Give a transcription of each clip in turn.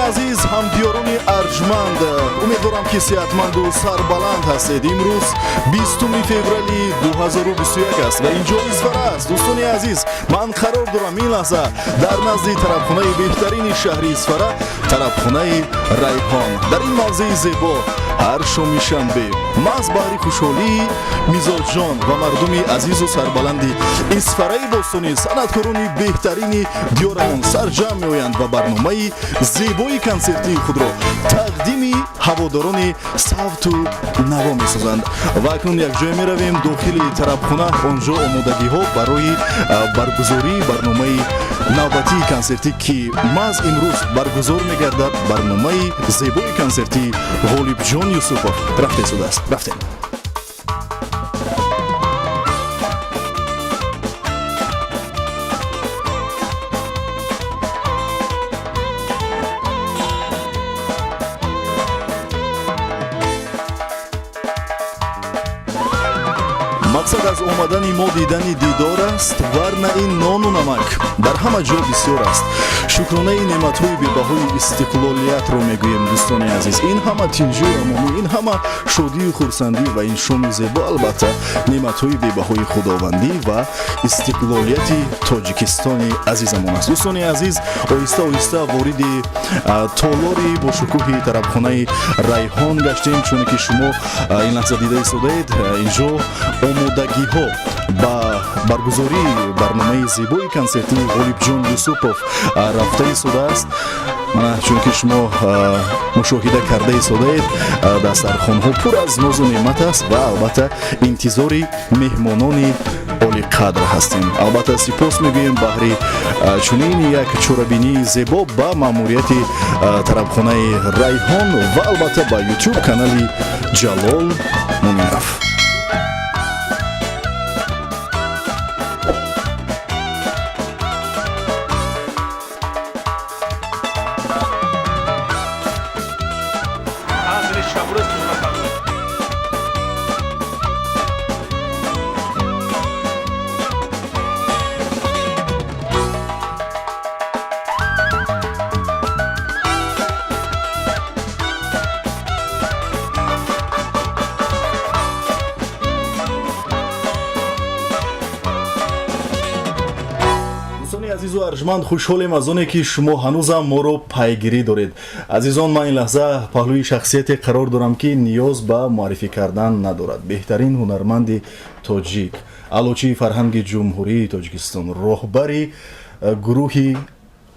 азиз, ҳамдиёрони арҷманд, умедворам ки сеҳатманду сарбаланд ҳастед. Имрӯз 20 феврали 2021 аст ва инҷо Исфара аст. Дӯстони азиз, ман қарор дорам ин лаҳза дар назди тарабхонаи беҳтарини шаҳри Исфара, тарабхонаи Райҳон. Дар ин мавзеи зебо ҳар шоми шанбе маҳз баҳри хушҳолии Мизоҷҷон ва мардуми азизу сарбаланди Исфараи Бостонӣ санъаткорони беҳтарини диёрамон сарҷамъ меоянд ва барномаи зебои консертии худро тақдими ҳаводорони савту наво месозанд. Ва акнун якҷоя меравем дохили тарабхона, онҷо омодагиҳо барои баргузории барномаи навбатии консертӣ ки маҳз имрӯз баргузор мегардад, барномаи зебои консертии Ғолибҷон Юсупов рафта истодааст. рафтем. мақсад аз омадани мо дидани дидор аст, варна ин нону намак дар ҳама ҷо бисёр аст. шукронаи неъматҳои бебаҳои истиқлолиятро мегӯем дӯстони азиз. ин ҳама тинҷӯ амонӣ, ин ҳама шодию хурсандӣ ва ин шоми зебо албатта неъматҳои бебаҳои худовандӣ ва истиқлолияти Тоҷикистони азизамон аст. дӯстони азиз, оҳиста оҳиста вориди толори бошукӯҳи тарабхонаи Райҳон гаштем. чуне ки шумо ин лаҳза дида истодаед, инҷо омодагиҳо ба баргузории барномаи зебои консертии Ғолибҷон Юсупов рафта истодааст. мана чуне ки шумо мушоҳида карда истодаед, дастархонҳо пур аз нозу неъмат аст ва албатта интизори меҳмонони олиқадр ҳастем. албатта сипос мегӯем баҳри чунин як чорабинии зебо ба маъмурияти тарабхонаи Райҳон ва албатта ба YouTube канали Ҷалол Муминов. азизу арҷманд, хушҳолем аз оне ки шумо ҳанӯзам моро пайгирӣ доред. азизон, ман ин лаҳза паҳлӯи шахсияте қарор дорам ки ниёз ба муаррифӣ кардан надорад. беҳтарин ҳунарманди тоҷик, аълочии фарҳанги ҷумҳурии Тоҷикистон, роҳбари гурӯҳи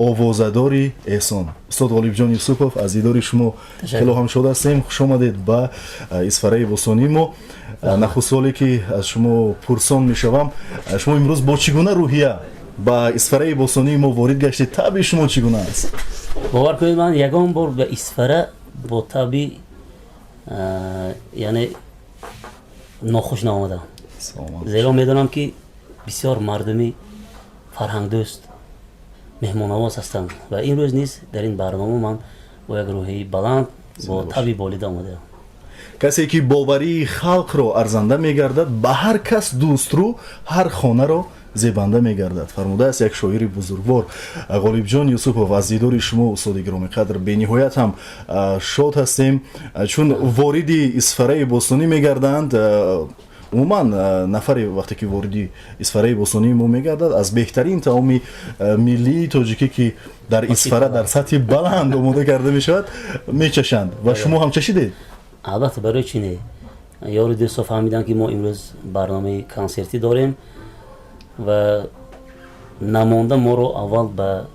овозадори эҳсон, устод Ғолибҷон Юсупов, аз дидори шумо хело ҳамшод ҳастем. хушомадед ба Исфараи Бостонӣ. мо нахуст соле ки аз шумо пурсон мешавам, шумо имрӯз бо чӣ гуна рӯҳия ба Исфараи Бостонӣ мо ворид гаштед? таби шумо чӣ гуна аст? бовар кунед, ман ягон бор ба Исфара бо таби яъне нохуш наомадам. зеро медонам ки бисёр мардуми фарҳангдӯст, меҳмоннавоз ҳастанд ва имрӯз низ дар ин барнома ман бо як рӯҳии баланд, бо таби болида омадаам. касе ки боварии халқро арзанда мегардад, ба ҳар кас дӯстрӯ, ҳар хонаро зебанда мегардад, фармудааст як шоири бузургвор. Ғолибҷон Юсупов, аз дидори шумо устоди гиромиқадр бениҳоят ҳам шод ҳастем, чун вориди Исфараи Бостонӣ мегарданд. умуман нафаре вақте ки вориди Исфараи Бостонӣ мо мегардад, аз беҳтарин таоми миллии тоҷикӣ ки дар Исфара дар сатҳи баланд омода карда мешавад мечашанд ва шумо ҳам чашидед? албатта, барои чӣ не? ёру дӯсто фаҳмиданд ки мо имрӯз барномаи консертӣ дорем ва намонда моро аввал ба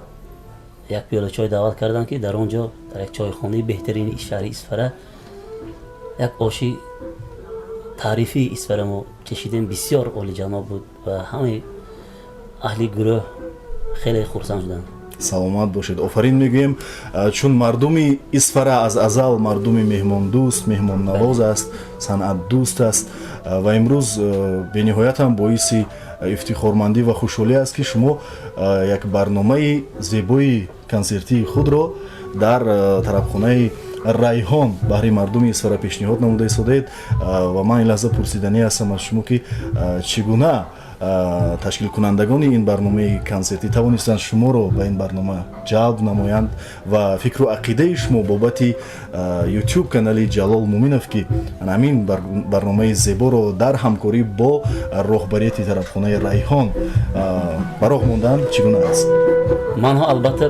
як пиёла чой даъват карданд ки дар он ҷо, дар як чойхонаи беҳтарини шаҳри Исфара, як оши таърифи Исфара мо чашидем. бисёр олиҷаноб буд ва ҳамаи аҳли гурӯҳ хеле хурсанд шуданд. саломат бошед. офарин мегӯем, чун мардуми Исфара аз азал мардуми меҳмондӯст, меҳмоннавоз аст, санъатдӯст аст ва имрӯз бениҳоят ҳам боиси ифтихормандӣ ва хушҳолӣ аст ки шумо як барномаи зебои консертии худро дар тарабхонаи райҳон баҳри мардуми исфара пешниҳод намуда истодед ва ман ин лаҳза пурсидани ҳастам аз шумо ки чӣ гуна ташкилкунандагони ин барномаи консертӣ тавонистанд шуморо ба ин барнома ҷалб намоянд ва фикру ақидаи шумо бобати YouTube канали Ҷалол Муминов ки ҳамин барномаи зеборо дар ҳамкорӣ бо роҳбарияти тарабхонаи райҳон ба роҳ мондаанд чӣ гуна аст? манҳо албатта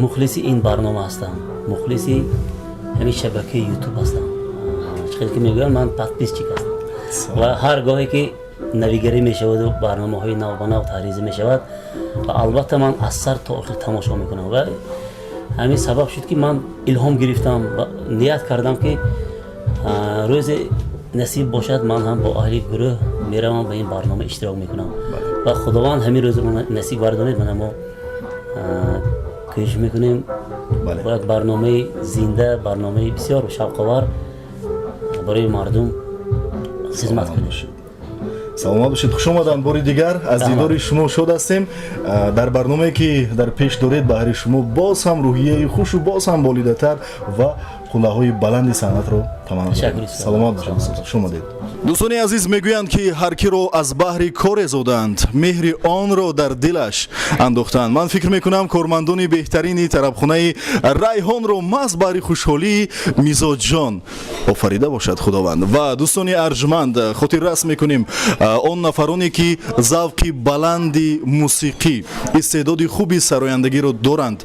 мухлиси ин барнома ҳастам, мухлиси ҳамин шабакаи YouTube ҳастам. чӣ ки мегӯям ман подписчик ҳастам ва ҳар гоҳе ки навигарӣ мешаваду барномаҳои нав ба нав таҳризӣ мешавад ва албатта ман аз сар то охир тамошо мекунам ва ҳамин сабаб шуд ки ман илҳом гирифтам ва ният кардам ки рӯзе насиб бошад ман ҳам бо аҳли гурӯҳ меравам ба ин барнома иштирок мекунам ва худованд ҳамин рӯзе насиб гардонед мана мо кӯшиш мекунем бо як барномаи зинда, барномаи бисёр шавқовар барои мардум хизмат кунем. саломат бошед, хуш омаданд бори дигар. Аз дидори шумо шод ҳастем. Дар барномае ки дар пеш доред баҳри шумо боз ҳам рӯҳияи хушу боз ҳам болидатар ва қуллаҳои баланди санъатро таманно дорем. Саломат бошед, хуш омадед. дӯстони азиз мегӯянд ки ҳар киро аз баҳри коре зоданд, меҳри онро дар дилаш андохтанд. Ман фикр мекунам кормандони беҳтарини тарабхонаи райҳонро маҳз баҳри хушҳолии мизоҷҷон офарида бошад худованд. Ва дӯстони арҷманд, хотиррас мекунем он нафароне ки завқи баланди мусиқӣ, истеъдоди хуби сарояндагиро доранд.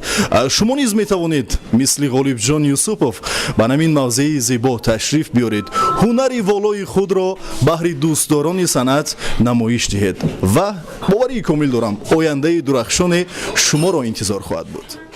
Шумо низ метавонед мисли Ғолибҷон Юсупов ба намин мавзеи зебо ташриф биёред, ҳунари волои худро баҳри дӯстдорони санъат намоиш диҳед ва боварии комил дорам ояндаи дурахшоне шуморо интизор хоҳад буд.